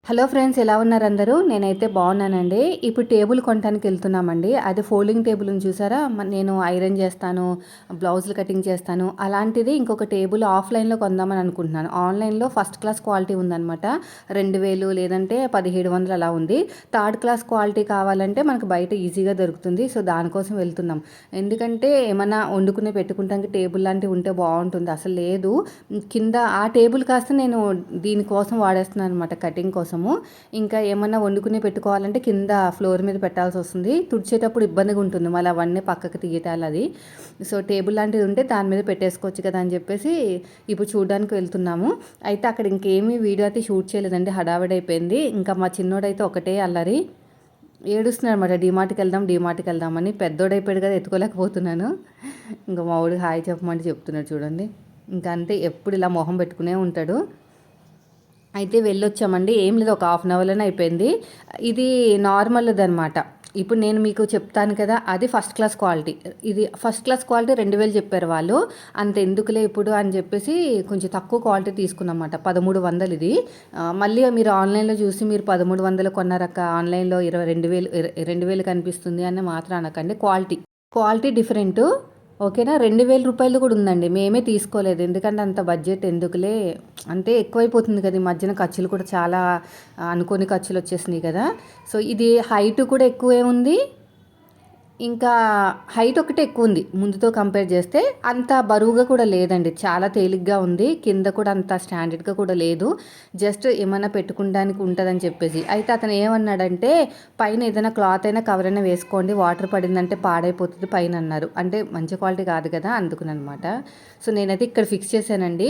Hello friends, ఎలా ఉన్నారు అందరూ? నేనైతే బాగున్నానండి. ఇప్పుడు టేబుల్ కొనడానికి వెళ్తున్నామండి. అది ఫోల్డింగ్ టేబుల్ ఉంది చూసారా? నేను ఐరన్ చేస్తాను, బ్లౌజులు కటింగ్ చేస్తాను. అలాంటిది ఇంకొక టేబుల్ ఆఫ్లైన్లో కొందామని అనుకుంటున్నాను. ఆన్లైన్లో ఫస్ట్ క్లాస్ క్వాలిటీ ఉందన్నమాట. 2000 లేదంటే 1700 అలా ఉంది. థర్డ్ క్లాస్ క్వాలిటీ కావాలంటే మనకు బయట ఈజీగా దొరుకుతుంది. సో దానికోసం వెళ్తున్నాం. ఎందుకంటే ఏమన్నా వండుకునే పెట్టుకుంటానికి టేబుల్ లాంటివి ఉంటే బాగుంటుంది. అసలు లేదు. కింద ఆ టేబుల్ కాస్త నేను దీనికోసం వాడేస్తున్నాను అనమాట, కటింగ్ కోసము. ఇంకా ఏమన్నా వండుకునే పెట్టుకోవాలంటే కింద ఫ్లోర్ మీద పెట్టాల్సి వస్తుంది. తుడిచేటప్పుడు ఇబ్బందిగా ఉంటుంది, మళ్ళీ అవన్నీ పక్కకు తీయటాలి అది. సో టేబుల్ లాంటిది ఉంటే దాని మీద పెట్టేసుకోవచ్చు కదా అని చెప్పేసి ఇప్పుడు చూడడానికి వెళ్తున్నాము. అయితే అక్కడ ఇంకేమీ వీడియో అయితే షూట్ చేయలేదండి, హడావిడైపోయింది. ఇంకా మా చిన్నోడైతే ఒకటే అల్లరి ఏడుస్తున్నాడు అనమాట. డీమార్ట్కి వెళ్దామని. పెద్దోడైపోయాడు కదా, ఎత్తుకోలేకపోతున్నాను. ఇంకా మా వాడు హాయ్ చెప్పమంటే చెప్తున్నాడు చూడండి. ఇంకా అంతే, ఎప్పుడు ఇలా మొహం పెట్టుకునే ఉంటాడు. అయితే వెళ్ళొచ్చామండి. ఏం లేదు, ఒక హాఫ్ అన్ అవర్లోనే అయిపోయింది. ఇది నార్మల్ది అనమాట. ఇప్పుడు నేను మీకు చెప్తాను కదా, అది ఫస్ట్ క్లాస్ క్వాలిటీ. ఇది ఫస్ట్ క్లాస్ క్వాలిటీ 2000 చెప్పారు వాళ్ళు. అంత ఎందుకులే ఇప్పుడు అని చెప్పేసి కొంచెం తక్కువ క్వాలిటీ తీసుకున్నమాట. 1300 ఇది. మళ్ళీ మీరు ఆన్లైన్లో చూసి మీరు 1300 కొన్నారక్క, ఆన్లైన్లో 2000 కనిపిస్తుంది అని మాత్రం అనకండి. Quality different. ఓకేనా. 2000 రూపాయలు కూడా ఉందండి. మేమే తీసుకోలేదు, ఎందుకంటే అంత బడ్జెట్ ఎందుకులే, అంటే ఎక్కువైపోతుంది కదా. ఈ మధ్యన ఖర్చులు కూడా చాలా అనుకోని ఖర్చులు వచ్చేసినాయి కదా. సో ఇది హైట్ కూడా ఎక్కువే ఉంది. ఇంకా హైట్ ఒకటే ఎక్కువ ఉంది ముందుతో కంపేర్ చేస్తే. అంత బరువుగా కూడా లేదండి, చాలా తేలిగ్గా ఉంది. కింద కూడా అంత స్టాండర్డ్గా కూడా లేదు. జస్ట్ ఏమైనా పెట్టుకోవడానికి ఉంటుందని చెప్పేసి. అయితే అతను ఏమన్నాడంటే, పైన ఏదైనా క్లాత్ అయినా కవర్ అయినా వేసుకోండి, వాటర్ పడిందంటే పాడైపోతుంది పైన అన్నారు. అంటే మంచి క్వాలిటీ కాదు కదా, అందుకునమాట. సో నేనైతే ఇక్కడ ఫిక్స్ చేశానండి.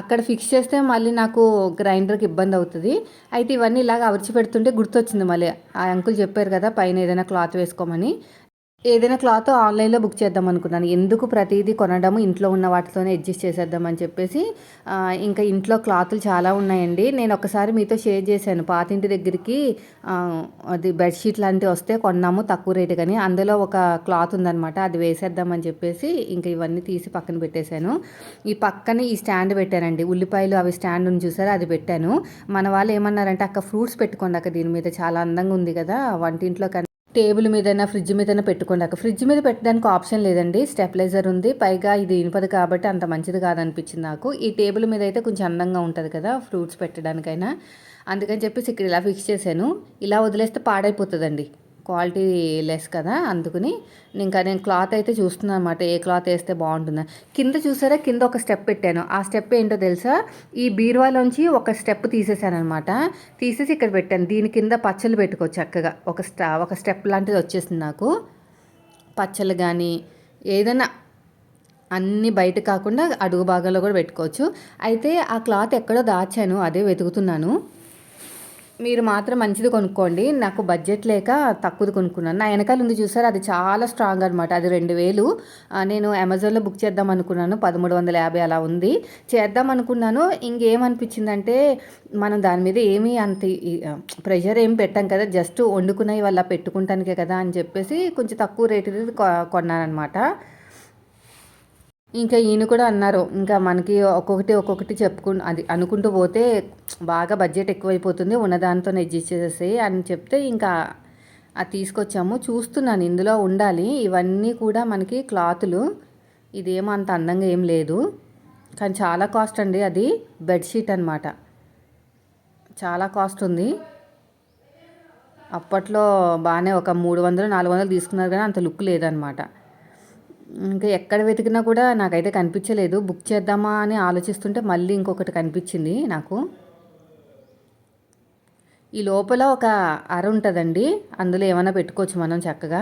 అక్కడ ఫిక్స్ చేస్తే మళ్ళీ నాకు గ్రైండర్కి ఇబ్బంది అవుతుంది. అయితే ఇవన్నీ ఇలాగ అవర్చి పెడుతుంటే గుర్తొచ్చింది మళ్ళీ, ఆ అంకుల్ చెప్పారు కదా పైన ఏదైనా క్లాత్ వేసుకోమని. ఏదైనా క్లాత్ ఆన్లైన్లో బుక్ చేద్దాం అనుకున్నాను. ఎందుకు ప్రతిదీ కొనడము, ఇంట్లో ఉన్న వాటితోనే అడ్జస్ట్ చేసేద్దామని చెప్పేసి. ఇంకా ఇంట్లో క్లాతులు చాలా ఉన్నాయండి. నేను ఒకసారి మీతో షేర్ చేశాను, పాతింటి దగ్గరికి అది బెడ్షీట్ లాంటివి వస్తే కొన్నాము తక్కువ రేటు కానీ. అందులో ఒక క్లాత్ ఉందన్నమాట, అది వేసేద్దామని చెప్పేసి ఇంకా ఇవన్నీ తీసి పక్కన పెట్టేశాను. ఈ పక్కన ఈ స్టాండ్ పెట్టానండి, ఉల్లిపాయలు అవి స్టాండ్ ఉంది చూసారా, అది పెట్టాను. మన వాళ్ళు ఏమన్నారంటే, అక్క ఫ్రూట్స్ పెట్టుకోండి అక్క దీని మీద, చాలా అందంగా ఉంది కదా వంటింట్లో. టేబుల్ మీదైనా ఫ్రిడ్జ్ మీదైనా పెట్టుకోండి అక్క. ఫ్రిడ్జ్ మీద పెట్టడానికి ఆప్షన్ లేదండి, స్టెబిలైజర్ ఉంది. పైగా ఇది ఇనుపది కాబట్టి అంత మంచిది కాదనిపించింది నాకు. ఈ టేబుల్ మీద అయితే కొంచెం అందంగా ఉంటుంది కదా ఫ్రూట్స్ పెట్టడానికైనా. అందుకని చెప్పేసి ఇక్కడ ఇలా ఫిక్స్ చేశాను. ఇలా వదిలేస్తే పాడైపోతుందండి, క్వాలిటీ లెస్ కదా. అందుకని ఇంకా నేను క్లాత్ అయితే చూస్తున్నాను అనమాట, ఏ క్లాత్ వేస్తే బాగుంటుందా. కింద చూసారా, కింద ఒక స్టెప్ పెట్టాను. ఆ స్టెప్ ఏంటో తెలుసా, ఈ బీరువాలోంచి ఒక స్టెప్ తీసేసాను అనమాట. తీసేసి ఇక్కడ పెట్టాను. దీని కింద పచ్చళ్ళు పెట్టుకోవచ్చు చక్కగా. ఒక స్టెప్ లాంటిది వచ్చేసింది నాకు. పచ్చళ్ళు కానీ ఏదైనా అన్నీ బయట కాకుండా అడుగు భాగంలో కూడా పెట్టుకోవచ్చు. అయితే ఆ క్లాత్ ఎక్కడో దాచాను, అదే వెతుకుతున్నాను. మీరు మాత్రం మంచిది కొనుక్కోండి. నాకు బడ్జెట్ లేక తక్కువది కొనుక్కున్నాను. నా వెనకాల ఉంది చూసారు, అది చాలా స్ట్రాంగ్ అనమాట. అది 2000. నేను అమెజాన్లో బుక్ చేద్దాం అనుకున్నాను, 1350 అలా ఉంది. చేద్దాం అనుకున్నాను. ఇంకేమనిపించిందంటే, మనం దాని మీద ఏమీ అంత ప్రెషర్ ఏం పెట్టాం కదా, జస్ట్ వండుకునేవి వల్ల పెట్టుకుంటానికే కదా అని చెప్పేసి కొంచెం తక్కువ రేటుది కొన్నానమాట. ఇంకా ఈయన కూడా అన్నారు, ఇంకా మనకి ఒక్కొక్కటి అది అనుకుంటూ పోతే బాగా బడ్జెట్ ఎక్కువైపోతుంది, ఉన్నదాంతో అడ్జస్ట్ చేసేసి అని చెప్తే ఇంకా అది తీసుకొచ్చాము. చూస్తున్నాను, ఇందులో ఉండాలి. ఇవన్నీ కూడా మనకి క్లాతులు. ఇదేమో అంత అందంగా ఏం లేదు కానీ చాలా కాస్ట్ అండి. అది బెడ్షీట్ అనమాట, చాలా కాస్ట్ ఉంది. అప్పట్లో బాగానే ఒక 300-400 తీసుకున్నారు కానీ అంత లుక్ లేదనమాట. ఇంకా ఎక్కడ వెతికినా కూడా నాకైతే కనిపించలేదు. బుక్ చేద్దామా అని ఆలోచిస్తుంటే మళ్ళీ ఇంకొకటి కనిపించింది నాకు. ఈ లోపల ఒక అర ఉంటుందండి, అందులో ఏమైనా పెట్టుకోవచ్చు మనం చక్కగా.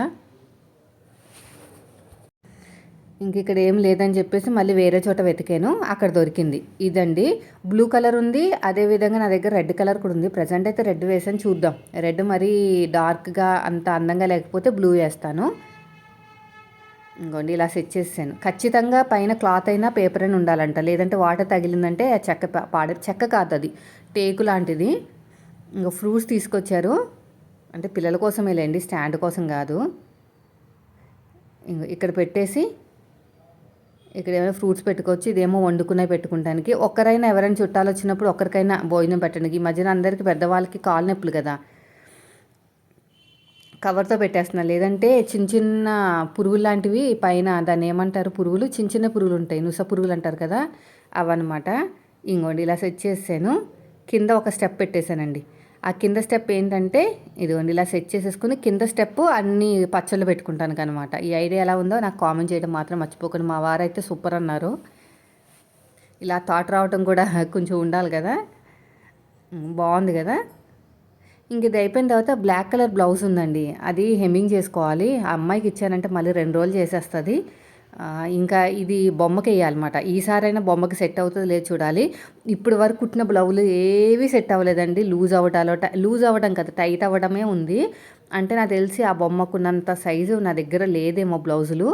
ఇంక ఇక్కడ ఏం లేదని చెప్పేసి మళ్ళీ వేరే చోట వెతికాను, అక్కడ దొరికింది. ఇదండి, బ్లూ కలర్ ఉంది. అదేవిధంగా నా దగ్గర రెడ్ కలర్ కూడా ఉంది. ప్రజెంట్ అయితే రెడ్ వేసాను, చూద్దాం. రెడ్ మరీ డార్క్గా అంత అందంగా లేకపోతే బ్లూ వేస్తాను. ఇంకోండి ఇలా సెట్ చేసాను. ఖచ్చితంగా పైన క్లాత్ అయినా పేపర్ అయినా ఉండాలంట, లేదంటే వాటర్ తగిలిందంటే చెక్క కాదు, అది టేకు లాంటిది. ఇంకా ఫ్రూట్స్ తీసుకొచ్చారు, అంటే పిల్లల కోసమే లేండి, స్టాండ్ కోసం కాదు. ఇక్కడ పెట్టేసి ఇక్కడ ఏమైనా ఫ్రూట్స్ పెట్టుకోవచ్చు. ఇదేమో వండుకునే పెట్టుకుంటానికి. ఒక్కరైనా ఎవరైనా చుట్టాలు వచ్చినప్పుడు ఒక్కరికైనా భోజనం పెట్టడానికి. ఈ మధ్యన అందరికీ పెద్దవాళ్ళకి కాళ్ళు నొప్పులు కదా, కవర్తో పెట్టేస్తున్నా. లేదంటే చిన్న చిన్న పురుగులు లాంటివి పైన, దాన్ని ఏమంటారు, పురుగులు, చిన్న చిన్న పురుగులు ఉంటాయి, నుస పురుగులు అంటారు కదా, అవన్నమాట. ఇంకోండి ఇలా సెట్ చేసాను. కింద ఒక స్టెప్ పెట్టేశానండి. ఆ కింద స్టెప్ ఏంటంటే ఇదిగోండి ఇలా సెట్ చేసేసుకుని కింద స్టెప్ అన్ని పచ్చళ్ళు పెట్టుకుంటాను అనమాట. ఈ ఐడియా ఎలా ఉందో నాకు కామెంట్ చేయడం మాత్రం మర్చిపోకండి. మా వారైతే సూపర్ అన్నారు. ఇలా థాట్ రావటం కూడా కొంచెం ఉండాలి కదా. బాగుంది కదా. ఇంక ఇది అయిపోయిన తర్వాత బ్లాక్ కలర్ బ్లౌజ్ ఉందండి, అది హెమ్మింగ్ చేసుకోవాలి. ఆ అమ్మాయికి ఇచ్చానంటే మళ్ళీ 2 రోజులు చేసేస్తుంది. ఇంకా ఇది బొమ్మకి వేయాలన్నమాట. ఈసారైనా బొమ్మకి సెట్ అవుతుంది లేదు చూడాలి. ఇప్పుడు వరకు కుట్టిన బ్లౌజులు ఏవి సెట్ అవ్వలేదండి. లూజ్ అవ్వడం కదా, టైట్ అవ్వడమే ఉంది. అంటే నాకు తెలిసి ఆ బొమ్మకున్నంత సైజు నా దగ్గర లేదేమో బ్లౌజులు.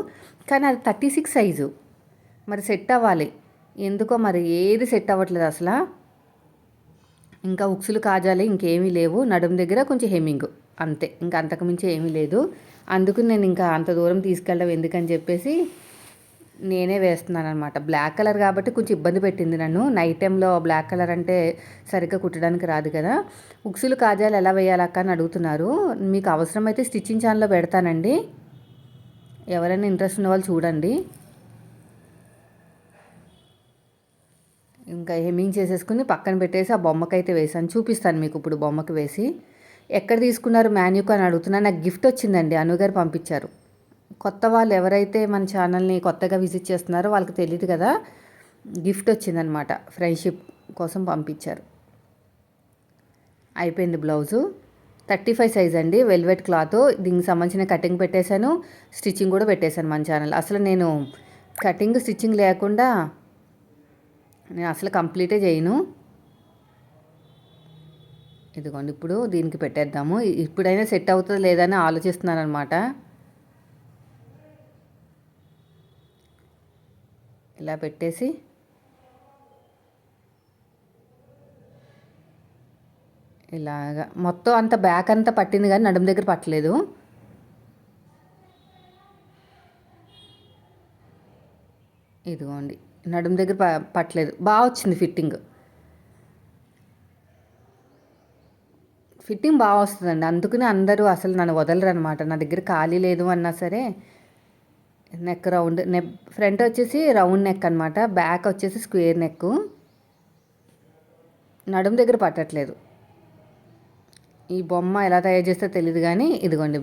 కానీ అది 36 సైజు. మరి సెట్ అవ్వాలి, ఎందుకో మరి ఏది సెట్ అవ్వట్లేదు అసలు. ఇంకా ఉక్సులు కాజాలి ఇంకేమీ లేవు. నడుము దగ్గర కొంచెం హెమ్మింగ్ అంతే, ఇంకా అంతకుమించి ఏమీ లేదు. అందుకు నేను ఇంకా అంత దూరం తీసుకెళ్ళడం ఎందుకని చెప్పేసి నేనే వేస్తున్నాను అనమాట. బ్లాక్ కలర్ కాబట్టి కొంచెం ఇబ్బంది పెట్టింది నన్ను. నైట్ టైంలో బ్లాక్ కలర్ అంటే సరిగ్గా కుట్టడానికి రాదు కదా. ఉక్సులు కాజాలు ఎలా వేయాలక్క అని అడుగుతున్నారు. మీకు అవసరమైతే స్టిచ్చింగ్ ఛానల్లో పెడతానండి, ఎవరైనా ఇంట్రెస్ట్ ఉన్న వాళ్ళు చూడండి. ఇంకా హెమ్మింగ్ చేసేసుకుని పక్కన పెట్టేసి ఆ బొమ్మకైతే వేసాను. చూపిస్తాను మీకు ఇప్పుడు బొమ్మకి వేసి. ఎక్కడ తీసుకున్నారు మాన్యూక్ అని అడుగుతున్నా. నాకు గిఫ్ట్ వచ్చిందండి, అనుగారు పంపించారు. కొత్త వాళ్ళు ఎవరైతే మన ఛానల్ని కొత్తగా విజిట్ చేస్తున్నారో వాళ్ళకి తెలియదు కదా, గిఫ్ట్ వచ్చిందనమాట, ఫ్రెండ్షిప్ కోసం పంపించారు. అయిపోయింది బ్లౌజు. 35 సైజ్ అండి, వెల్వెట్ క్లాత్. దీనికి సంబంధించిన కటింగ్ పెట్టేశాను, స్టిచ్చింగ్ కూడా పెట్టేశాను మన ఛానల్. అసలు నేను కటింగ్ స్టిచ్చింగ్ లేకుండా నేను అసలు కంప్లీటే చేయను. ఇదిగోండి ఇప్పుడు దీనికి పెట్టేద్దాము. ఇప్పుడైనా సెట్ అవుతుందో లేదని ఆలోచిస్తున్నాను అనమాట. ఇలా పెట్టేసి ఇలాగా మొత్తం అంత బ్యాక్ అంతా పట్టింది కానీ నడుము దగ్గర పట్టలేదు. ఇదిగోండి నడుము దగ్గర పట్టలేదు, బాగా వచ్చింది ఫిట్టింగ్. ఫిట్టింగ్ బాగా వస్తుందండి, అందుకని అందరూ అసలు నన్ను వదలరు అనమాట. నా దగ్గర ఖాళీ లేదు అన్నా సరే. నెక్ రౌండ్, ఫ్రంట్ వచ్చేసి రౌండ్ నెక్ అనమాట, బ్యాక్ వచ్చేసి స్క్వేర్ నెక్. నడుము దగ్గర పట్టట్లేదు. ఈ బొమ్మ ఎలా తయారు చేస్తే తెలియదు కానీ ఇదిగోండి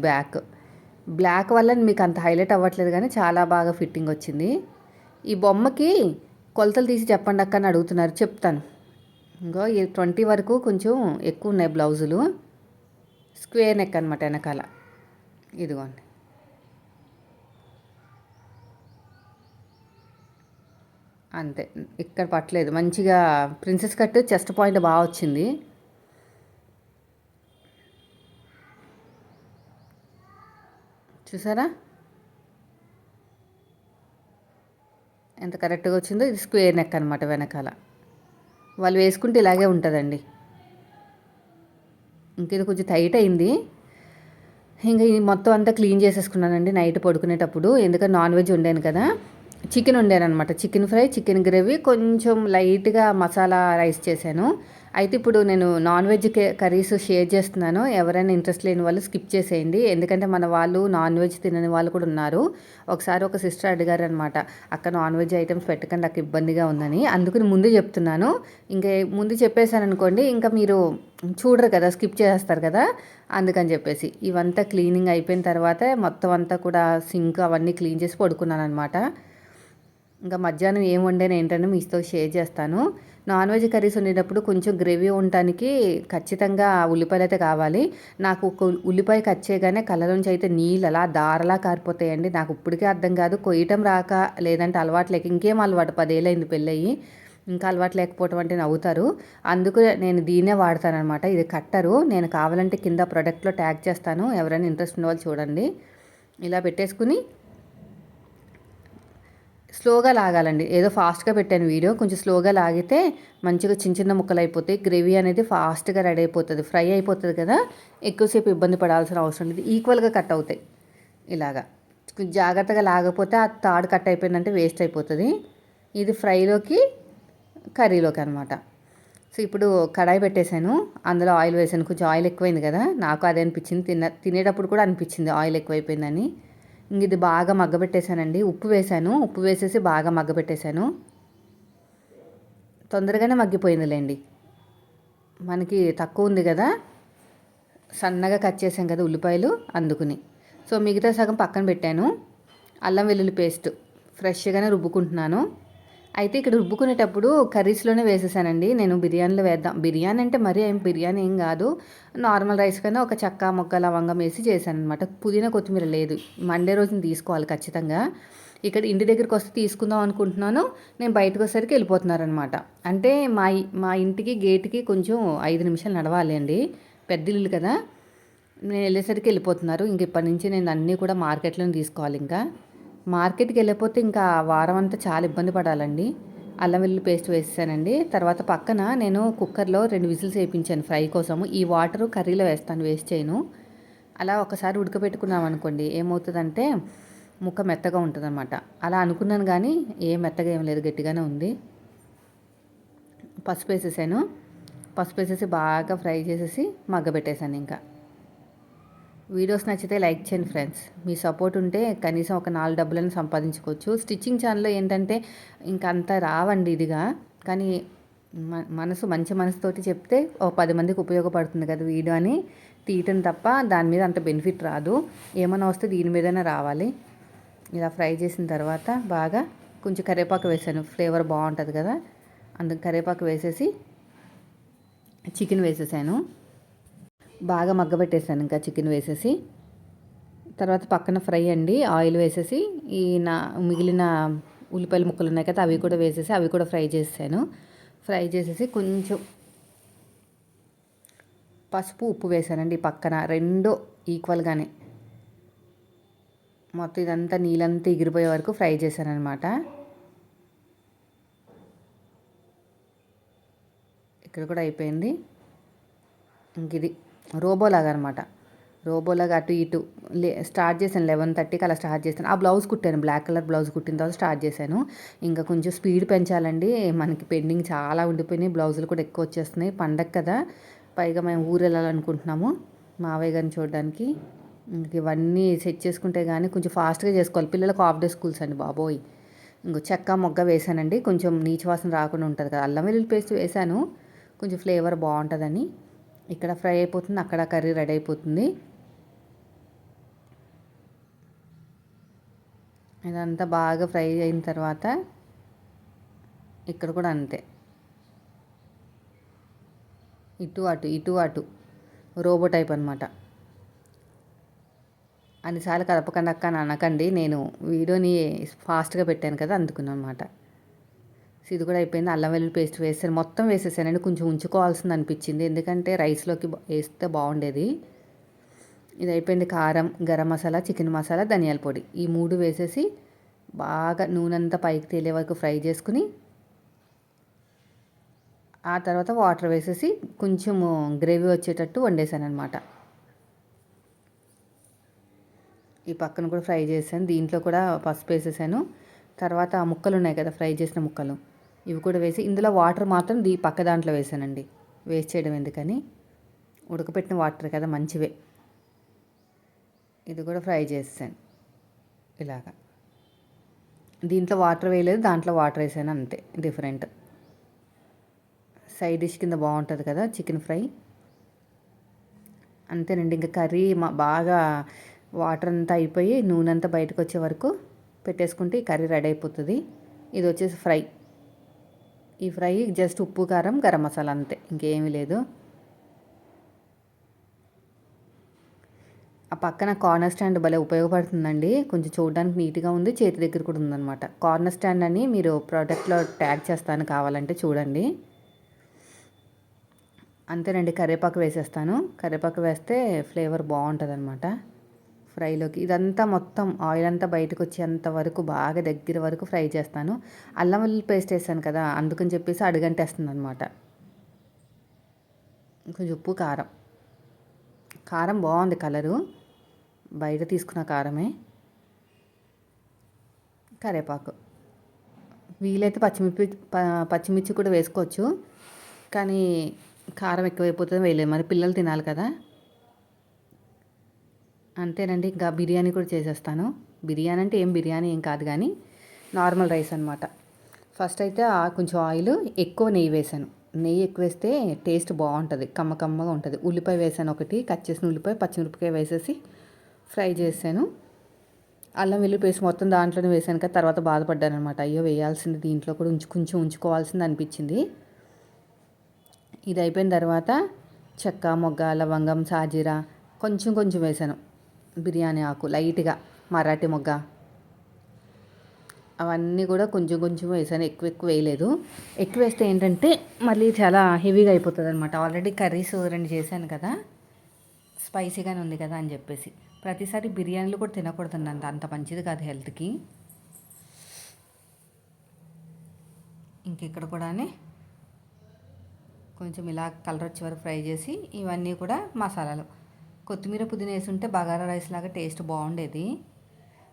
బ్లాక్ వల్ల మీకు అంత హైలైట్ అవ్వట్లేదు కానీ చాలా బాగా ఫిట్టింగ్ వచ్చింది. ఈ బొమ్మకి కొలతలు తీసి చెప్పండి అక్క అని అడుగుతున్నారు, చెప్తాను. ఇంకో 20 వరకు కొంచెం ఎక్కువ ఉన్నాయి బ్లౌజులు. స్క్వేర్ నెక్ అనమాట వెనకాల. ఇదిగోండి అంతే, ఇక్కడ పట్టలేదు. మంచిగా ప్రిన్సెస్ కట్, చెస్ట్ పాయింట్ బాగా వచ్చింది. చూసారా ఎంత కరెక్ట్గా వచ్చిందో. ఇది స్క్వేర్ నెక్ అనమాట వెనకాల. వాళ్ళు వేసుకుంటే ఇలాగే ఉంటుందండి. ఇంక ఇది కొంచెం టైట్ అయింది. ఇంకా ఇది మొత్తం అంతా క్లీన్ చేసేసుకున్నానండి నైట్ పడుకునేటప్పుడు. ఎందుకంటే నాన్ వెజ్ వండాను కదా, చికెన్ వండాను అనమాట. చికెన్ ఫ్రై, చికెన్ గ్రేవీ, కొంచెం లైట్గా మసాలా రైస్ చేశాను. అయితే ఇప్పుడు నేను నాన్ వెజ్ కర్రీస్ షేర్ చేస్తున్నాను. ఎవరైనా ఇంట్రెస్ట్ లేని వాళ్ళు స్కిప్ చేసేయండి, ఎందుకంటే మన వాళ్ళు నాన్ వెజ్ తినని వాళ్ళు కూడా ఉన్నారు. ఒకసారి ఒక సిస్టర్ అడిగారు అనమాట, అక్క నాన్ వెజ్ ఐటమ్స్ పెట్టకండి నాకు ఇబ్బందిగా ఉందని. అందుకని ముందు చెప్తున్నాను. ఇంకా ముందు చెప్పేశాను అనుకోండి, ఇంకా మీరు చూడరు కదా, స్కిప్ చేసేస్తారు కదా. అందుకని చెప్పేసి ఇవంతా క్లీనింగ్ అయిపోయిన తర్వాత మొత్తం అంతా కూడా సింక్ అవన్నీ క్లీన్ చేసి పడుకున్నాను అనమాట. ఇంకా మధ్యాహ్నం ఏం వండాను ఏంటంటే మీతో షేర్ చేస్తాను. నాన్ వెజ్ కర్రీస్ వండేటప్పుడు కొంచెం గ్రేవీ ఉండటానికి ఖచ్చితంగా ఉల్లిపాయలు అయితే కావాలి. నాకు ఒక ఉల్లిపాయ కట్ చేయగానే కళ్ళలోంచి అయితే నీళ్ళు అలా దారలా కారిపోతాయండి. నాకు ఇప్పటికే అర్థం కాదు, కొయ్యటం రాక లేదంటే అలవాటు లేక. ఇంకేం అలవాటు, 10 ఏళ్ళైంది పెళ్ళయ్యి, ఇంకా అలవాటు లేకపోవటం అంటే నవ్వుతారు. అందుకు నేను దీన్నే వాడతానమాట. ఇది కట్టరు. నేను కావాలంటే కింద ప్రోడక్ట్లో ట్యాగ్ చేస్తాను, ఎవరైనా ఇంట్రెస్ట్ ఉన్న వాళ్ళు చూడండి. ఇలా పెట్టేసుకుని స్లోగా లాగాలండి. ఏదో ఫాస్ట్గా పెట్టాను వీడియో, కొంచెం స్లోగా లాగితే మంచిగా చిన్న చిన్న ముక్కలు అయిపోతాయి. గ్రేవీ అనేది ఫాస్ట్గా రెడీ అయిపోతుంది, ఫ్రై అయిపోతుంది కదా, ఎక్కువసేపు ఇబ్బంది పడాల్సిన అవసరం లేదు. ఈక్వల్గా కట్ అవుతాయి. ఇలాగా కొంచెం జాగ్రత్తగా లాగకపోతే ఆ తాడు కట్ అయిపోయిందంటే వేస్ట్ అయిపోతుంది. ఇది ఫ్రైలోకి, కర్రీలోకి అనమాట. సో ఇప్పుడు కడాయి పెట్టేశాను, అందులో ఆయిల్ వేసాను. కొంచెం ఆయిల్ ఎక్కువైంది కదా, నాకు అదే అనిపించింది. తినేటప్పుడు కూడా అనిపించింది ఆయిల్ ఎక్కువైపోయిందని. ఇంక ఇది బాగా మగ్గబెట్టేశానండి. ఉప్పు వేసాను, ఉప్పు వేసేసి బాగా మగ్గబెట్టేశాను. తొందరగానే మగ్గిపోయిందిలేండి, మనకి తక్కువ ఉంది కదా, సన్నగా కట్ చేసాం కదా ఉల్లిపాయలు, అందుకుని. సో మిగతా సగం పక్కన పెట్టాను. అల్లం వెల్లుల్లి పేస్ట్ ఫ్రెష్గానే రుబ్బుకుంటున్నాను. అయితే ఇక్కడ రుబ్బుకునేటప్పుడు కర్రీస్లోనే వేసేసానండి. నేను బిర్యానీలో వేద్దాం, బిర్యానీ అంటే మరీ బిర్యానీ ఏం కాదు, నార్మల్ రైస్ కన్నా ఒక చెక్క మొక్క లవంగం వేసి చేశాను అనమాట. పుదీనా కొత్తిమీర లేదు, మండే రోజున తీసుకోవాలి ఖచ్చితంగా. ఇక్కడ ఇంటి దగ్గరికి వస్తే తీసుకుందాం అనుకుంటున్నాను, నేను బయటకు వచ్చేసరికి వెళ్ళిపోతున్నారనమాట. అంటే మా ఇంటికి గేట్కి కొంచెం 5 నిమిషాలు నడవాలి అండి, పెద్ద ఇల్లు కదా. నేను వెళ్ళేసరికి వెళ్ళిపోతున్నారు. ఇంక ఇప్పటి నుంచి నేను అన్నీ కూడా మార్కెట్లోనే తీసుకోవాలి. ఇంకా మార్కెట్కి వెళ్ళిపోతే ఇంకా వారం అంతా చాలా ఇబ్బంది పడాలండి. అల్లం వెల్లుల్లి పేస్ట్ వేసేసానండి. తర్వాత పక్కన నేను కుక్కర్లో 2 విజిల్స్ వేయించాను ఫ్రై కోసము. ఈ వాటరు కర్రీలో వేస్తాను, వేస్ట్ చేయను. అలా ఒకసారి ఉడకబెట్టుకున్నాం అనుకోండి, ఏమవుతుందంటే ముక్క మెత్తగా ఉంటుందన్నమాట. అలా అనుకున్నాను కానీ ఏం మెత్తగా ఏం లేదు, గట్టిగానే ఉంది. పసుపు వేసేసాను, పసుపు వేసేసి బాగా ఫ్రై చేసేసి మగ్గబెట్టేశాను. ఇంకా వీడియోస్ నచ్చితే లైక్ చేయండి ఫ్రెండ్స్. మీ సపోర్ట్ ఉంటే కనీసం ఒక 4 డబ్బులను సంపాదించుకోవచ్చు. స్టిచ్చింగ్ ఛానల్లో ఏంటంటే ఇంకా అంత రావండి ఇదిగా, కానీ మంచి మనసుతోటి చెప్తే ఓ 10 మందికి ఉపయోగపడుతుంది కదా వీడియో అని తీయటం తప్ప దాని మీద అంత బెనిఫిట్ రాదు. ఏమైనా వస్తే దీని మీదనే రావాలి. ఇలా ఫ్రై చేసిన తర్వాత బాగా కొంచెం కరివేపాకు వేసాను, ఫ్లేవర్ బాగుంటుంది కదా, అందుకు కరివేపాకు వేసేసి చికెన్ వేసేసాను. బాగా మగ్గబెట్టేసాను ఇంకా చికెన్ వేసేసి. తర్వాత పక్కన ఫ్రై అండి, ఆయిల్ వేసేసి మిగిలిన ఉల్లిపాయల ముక్కలు ఉన్నాయి కదా అవి కూడా వేసేసి అవి కూడా ఫ్రై చేసాను. ఫ్రై చేసేసి కొంచెం పసుపు ఉప్పు వేసానండి పక్కన, 2 ఈక్వల్గానే. మొత్తం ఇదంతా నీళ్ళంతా ఎగిరిపోయే వరకు ఫ్రై చేశాను అనమాట. ఇక్కడ కూడా అయిపోయింది. ఇంక ఇది రోబోలాగా అనమాట, రోబోలాగా అటు ఇటు స్టార్ట్ చేశాను. 11:30కి అలా స్టార్ట్ చేశాను. ఆ బ్లౌజ్ కుట్టాను, బ్లాక్ కలర్ బ్లౌజ్ కుట్టిన తర్వాత స్టార్ట్ చేశాను. ఇంకా కొంచెం స్పీడ్ పెంచాలండి, మనకి పెండింగ్ చాలా ఉండిపోయినాయి, బ్లౌజులు కూడా ఎక్కువ వచ్చేస్తున్నాయి. పండగ కదా, పైగా మేము ఊరు వెళ్ళాలనుకుంటున్నాము మావయ్య గారిని చూడడానికి. ఇంక ఇవన్నీ సెట్ చేసుకుంటే కానీ కొంచెం ఫాస్ట్గా చేసుకోవాలి. పిల్లలకు హాఫ్ డే స్కూల్స్ అండి బాబోయ్. ఇంకో చెక్క మొగ్గ వేసానండి, కొంచెం నీచు వాసన రాకుండా ఉంటుంది కదా. అల్లం వెల్లుల్లి పేస్ట్ వేసాను, కొంచెం ఫ్లేవర్ బాగుంటుందని. ఇక్కడ ఫ్రై అయిపోతుంది, అక్కడ కర్రీ రెడీ అయిపోతుంది. ఇదంతా బాగా ఫ్రై అయిన తర్వాత ఇక్కడ కూడా అంతే, ఇటు అటు రోబో టైప్ అనమాట. అన్నిసార్లు కలపకండి అక్క అని అనకండి, నేను వీడియోని ఫాస్ట్గా పెట్టాను కదా అందుకున్నమాట. ఇది కూడా అయిపోయింది. అల్లం వెల్లుల్లి పేస్ట్ వేసాను, మొత్తం వేసేసానండి. కొంచెం ఉంచుకోవాల్సింది అనిపించింది, ఎందుకంటే రైస్లోకి వేస్తే బాగుండేది. ఇది అయిపోయింది. కారం, గరం మసాలా, చికెన్ మసాలా, ధనియాల పొడి, ఈ 3 వేసేసి బాగా నూనె అంతా పైకి తేలే వరకు ఫ్రై చేసుకుని ఆ తర్వాత వాటర్ వేసేసి కొంచెం గ్రేవీ వచ్చేటట్టు వండేసాను అనమాట. ఈ పక్కన కూడా ఫ్రై చేశాను, దీంట్లో కూడా పసుపు వేసేసాను. తర్వాత ఆ ముక్కలు ఉన్నాయి కదా ఫ్రై చేసిన ముక్కలు, ఇవి కూడా వేసి ఇందులో వాటర్ మాత్రం పక్క దాంట్లో వేసానండి, వేస్ట్ చేయడం ఎందుకని. ఉడకపెట్టిన వాటర్ కదా మంచివే. ఇది కూడా ఫ్రై చేసాను ఇలాగా, దీంట్లో వాటర్ వేయలేదు, దాంట్లో వాటర్ వేసాను అంతే, డిఫరెంట్. సైడ్ డిష్ కింద బాగుంటుంది కదా చికెన్ ఫ్రై. అంతేనండి, ఇంకా కర్రీ బాగా వాటర్ అంతా అయిపోయి నూనె అంతా బయటకు వచ్చే వరకు పెట్టేసుకుంటే ఈ కర్రీ రెడీ అయిపోతుంది. ఇది వచ్చేసి ఫ్రై. ఈ ఫ్రై జస్ట్ ఉప్పు, కారం, గరం మసాలా అంతే, ఇంకేమీ లేదు. ఆ పక్కన కార్నర్ స్టాండ్ భలే ఉపయోగపడుతుందండి, కొంచెం చూడడానికి నీట్గా ఉంది, చేతి దగ్గర కూడా ఉందన్నమాట. కార్నర్ స్టాండ్ అని మీరు ప్రోడక్ట్లో ట్యాగ్ చేస్తాను, కావాలంటే చూడండి. అంతేనండి, కరివేపాకు వేసేస్తాను. కరివేపాకు వేస్తే ఫ్లేవర్ బాగుంటుంది అనమాట ఫ్రైలోకి. ఇదంతా మొత్తం ఆయిల్ అంతా బయటకు వచ్చేంత వరకు బాగా దగ్గర వరకు ఫ్రై చేస్తాను. అల్లం వెల్లుల్లి పేస్ట్ వేసాను కదా, అందుకని చెప్పేసి అడుగంటేస్తుంది అనమాట. కొంచెం ఉప్పు, కారం. కారం బాగుంది కలరు, బయట తీసుకున్న కారమే. కరివేపాకు, వీలైతే పచ్చిమిర్చి కూడా వేసుకోవచ్చు, కానీ కారం ఎక్కువైపోతుంది వేయలేదు, మరి పిల్లలు తినాలి కదా. అంతేనండి, ఇంకా బిర్యానీ కూడా చేసేస్తాను. బిర్యానీ అంటే బిర్యానీ ఏం కాదు కానీ నార్మల్ రైస్ అనమాట. ఫస్ట్ అయితే కొంచెం ఆయిల్, ఎక్కువ నెయ్యి వేసాను. నెయ్యి ఎక్కువ వేస్తే టేస్ట్ బాగుంటుంది, కమ్మగా ఉంటుంది. ఉల్లిపాయ వేసాను, ఒకటి కట్ చేసిన ఉల్లిపాయ, పచ్చిమిరపకాయ వేసేసి ఫ్రై చేశాను. అల్లం వెల్లుల్లి పేస్ట్ మొత్తం దాంట్లోనే వేసాను కదా, తర్వాత బాధపడ్డాను అనమాట. అయ్యో వేయాల్సింది దీంట్లో కూడా కొంచెం ఉంచుకోవాల్సింది అనిపించింది. ఇది అయిపోయిన తర్వాత చెక్క, మొగ్గ, లవంగం, సాజీరా కొంచెం వేసాను. బిర్యానీ ఆకు లైట్గా, మరాఠీ మొగ్గ, అవన్నీ కూడా కొంచెం వేసాను, ఎక్కువ వేయలేదు. ఎక్కువ వేస్తే ఏంటంటే మళ్ళీ చాలా హెవీగా అయిపోతుంది అనమాట. ఆల్రెడీ కర్రీస్ 2 చేశాను కదా, స్పైసీగానే ఉంది కదా అని చెప్పేసి. ప్రతిసారి బిర్యానీలు కూడా తినకూడదండి, అంత మంచిది కాదు హెల్త్కి. ఇంకెక్కడ కూడా కొంచెం ఇలా కలర్ వచ్చే వరకు ఫ్రై చేసి, ఇవన్నీ కూడా మసాలాలు, కొత్తిమీర, పుదీనా వేసి ఉంటే బగారా రైస్ లాగా టేస్ట్ బాగుండేది.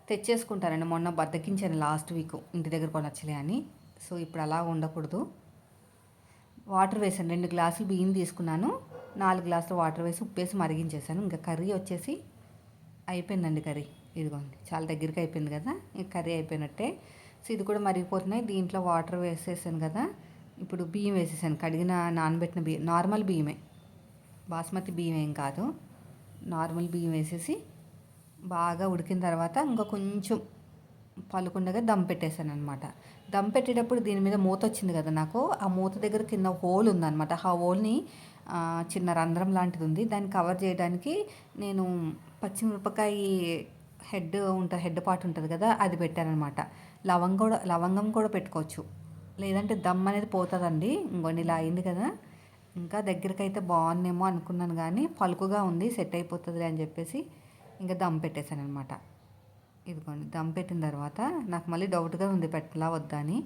తెచ్చేసుకుంటారండి, మొన్న బద్దకించాను లాస్ట్ వీక్, ఇంటి దగ్గర కొనొచ్చలే అని. సో ఇప్పుడు అలా ఉండకూడదు. వాటర్ వేసాను, 2 గ్లాసులు బియ్యం తీసుకున్నాను, 4 గ్లాసులు వాటర్ వేసి ఉప్పేసి మరిగించేసాను. ఇంకా కర్రీ వచ్చేసి అయిపోయిందండి. కర్రీ ఇదిగోండి, చాలా దగ్గరికి అయిపోయింది కదా, ఈ కర్రీ అయిపోయినట్టే. సో ఇది కూడా మరిగిపోతున్నాయి. దీంట్లో వాటర్ వేసేసాను కదా, ఇప్పుడు బియ్యం వేసేసాను, కడిగిన నానబెట్టిన బియ్యం, నార్మల్ బియ్యమే, బాస్మతి బియ్యం ఏం కాదు, నార్మల్ బియ్యం వేసేసి బాగా ఉడికిన తర్వాత ఇంకా కొంచెం పలుకుండగా దమ్ పెట్టేశాను అనమాట. దమ్ పెట్టేటప్పుడు దీని మీద మూత వచ్చింది కదా నాకు, ఆ మూత దగ్గర కింద హోల్ ఉందన్నమాట. ఆ హోల్ని చిన్న రంధ్రం లాంటిది ఉంది, దాన్ని కవర్ చేయడానికి నేను పచ్చిమిరపకాయ హెడ్ పార్ట్ ఉంటుంది కదా, అది పెట్టానమాట. లవంగం కూడా పెట్టుకోవచ్చు, లేదంటే దమ్ అనేది పోతుందండి. ఇంకొన్ని ఇలా అయింది కదా, ఇంకా దగ్గరికి అయితే బాగుందేమో అనుకున్నాను కానీ పలుకుగా ఉంది, సెట్ అయిపోతుంది అని చెప్పేసి ఇంకా దమ్ పెట్టేశాను అనమాట. ఇదిగోండి, దమ్ పెట్టిన తర్వాత నాకు మళ్ళీ డౌట్గా ఉంది పెట్టలా వద్దా అని.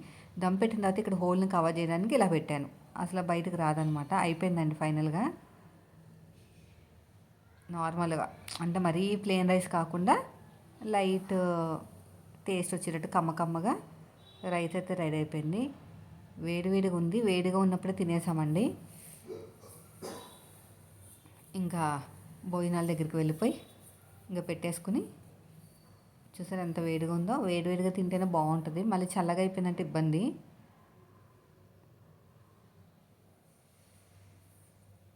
దమ్ పెట్టిన తర్వాత ఇక్కడ హోల్ని కవర్ చేయడానికి ఇలా పెట్టాను, అసలు బయటకు రాదనమాట. అయిపోయిందండి ఫైనల్గా. నార్మల్గా అంటే మరీ ప్లెయిన్ రైస్ కాకుండా లైట్ టేస్ట్ వచ్చేటట్టు కమ్మగా రైస్ అయితే రెడీ అయిపోయింది. వేడిగా ఉంది, వేడిగా ఉన్నప్పుడే తినేసామండి. ఇంకా భోజనాల దగ్గరికి వెళ్ళిపోయి ఇంకా పెట్టేసుకుని, చూసారు ఎంత వేడిగా ఉందో. వేడిగా తింటేనే బాగుంటుంది, మళ్ళీ చల్లగా అయిపోయిందంటే ఇబ్బంది.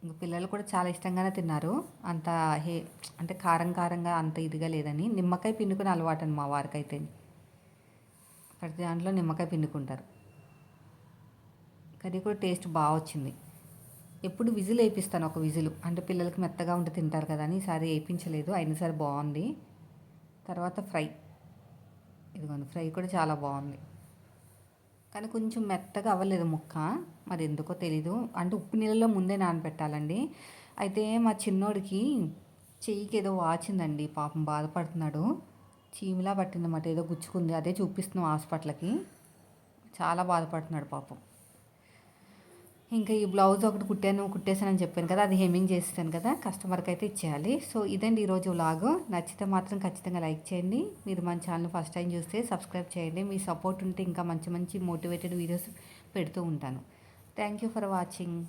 ఇంక పిల్లలు కూడా చాలా ఇష్టంగానే తిన్నారు, అంత అంటే కారంగా అంత ఇదిగా లేదని. నిమ్మకాయ పిండుకుని అలవాటు మా వారికి అయితే, ప్రతి దాంట్లో నిమ్మకాయ పిండుకుంటారు. కర్రీ కూడా టేస్ట్ బాగా వచ్చింది. ఎప్పుడు విజిల్ వేయిస్తాను, ఒక విజిల్, అంటే పిల్లలకి మెత్తగా ఉంటే తింటారు కదా అని. ఈసారి వేయించలేదు, అయినసారి బాగుంది. తర్వాత ఫ్రై, ఇదిగోండి ఫ్రై కూడా చాలా బాగుంది, కానీ కొంచెం మెత్తగా అవ్వలేదు ముక్క, మరి ఎందుకో తెలీదు. అంటే ఉప్పు నీళ్ళలో ముందే నానబెట్టాలండి. అయితే మా చిన్నోడికి చెయ్యికి ఏదో వాచిందండి, పాపం బాధపడుతున్నాడు. చీమిలా పట్టిందన్నమాట, ఏదో గుచ్చుకుంది, అదే చూపిస్తున్నాం హాస్పిటల్కి. చాలా బాధపడుతున్నాడు పాపం. ఇంకా ఈ బ్లౌజ్ ఒకటి కుట్టేసానని చెప్పాను కదా, అది హెమ్మింగ్ చేసేసాను కదా, కస్టమర్కి అయితే ఇచ్చేయాలి. సో ఇదండి ఈరోజు వ్లాగ్. నచ్చితే మాత్రం ఖచ్చితంగా లైక్ చేయండి. మీరు మన ఛానల్ ఫస్ట్ టైం చూస్తే సబ్స్క్రైబ్ చేయండి. మీ సపోర్ట్ ఉంటే ఇంకా మంచి మోటివేటెడ్ వీడియోస్ పెడుతూ ఉంటాను. Thank you for watching.